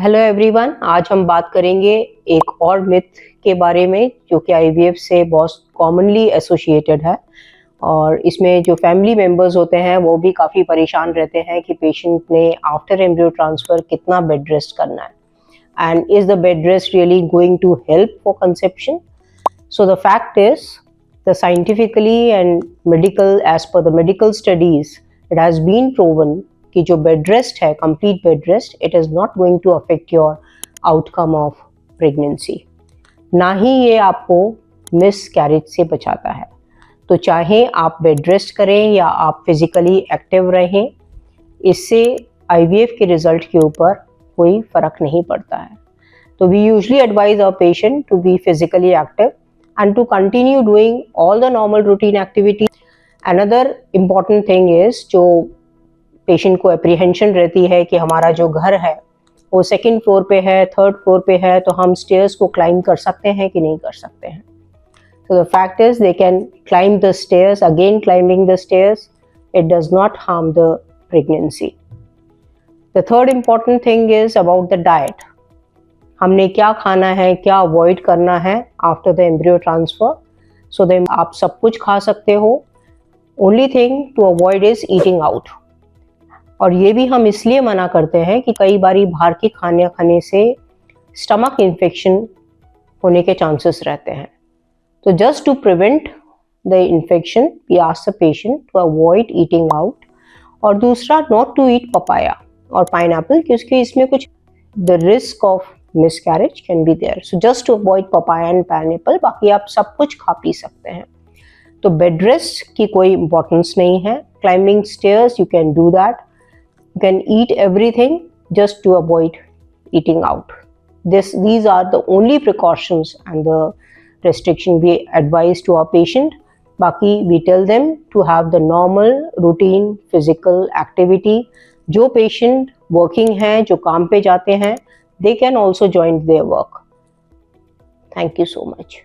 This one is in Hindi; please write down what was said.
हेलो एवरीवन, आज हम बात करेंगे एक और मिथ के बारे में जो कि आईवीएफ से बहुत कॉमनली एसोसिएटेड है। और इसमें जो फैमिली मेंबर्स होते हैं वो भी काफ़ी परेशान रहते हैं कि पेशेंट ने आफ्टर एम्ब्रियो ट्रांसफ़र कितना बेड रेस्ट करना है and is the bed rest really going to help for conception. So the fact is the scientifically and medical as per the medical studies it has been proven कि जो बेड रेस्ट है, complete bed rest, it is not going to affect your outcome of pregnancy, ना ही ये आपको मिस कैरेज से बचाता है। तो चाहे आप बेड रेस्ट करें या आप फिजिकली एक्टिव रहें, इससे आईवीएफ के रिजल्ट के ऊपर कोई फ़र्क नहीं पड़ता है। तो we usually advise our patient to be physically active and to continue doing all the normal routine activity. Another important thing is, जो पेशेंट को एप्रीहेंशन रहती है कि हमारा जो घर है वो सेकंड फ्लोर पे है, थर्ड फ्लोर पे है, तो हम स्टेयर्स को क्लाइंब कर सकते हैं कि नहीं कर सकते हैं। So the fact is they can climb the stairs. Again, climbing the stairs, it does not harm the pregnancy. The third important thing is about the diet. हमने क्या खाना है, क्या अवॉइड करना है after the embryo transfer. So then आप सब कुछ खा सकते हो। Only thing to avoid is eating out. और ये भी हम इसलिए मना करते हैं कि कई बारी बाहर के खाने से स्टमक इन्फेक्शन होने के चांसेस रहते हैं। तो just to prevent the infection we ask the patient to avoid eating out. और दूसरा, नॉट टू ईट पपाया और पाइनएप्पल, क्योंकि इसमें कुछ the risk of miscarriage can be there. So just to avoid papaya and pineapple, बाकी आप सब कुछ खा पी सकते हैं। तो बेड रेस्ट की कोई इंपॉर्टेंस नहीं है। Climbing stairs, you can do that. You can eat everything just to avoid eating out. These are the only precautions and the restriction we advise to our patient. बाकी we tell them to have the normal routine physical activity. जो patient working हैं, जो काम पे जाते हैं, they can also join their work. Thank you so much.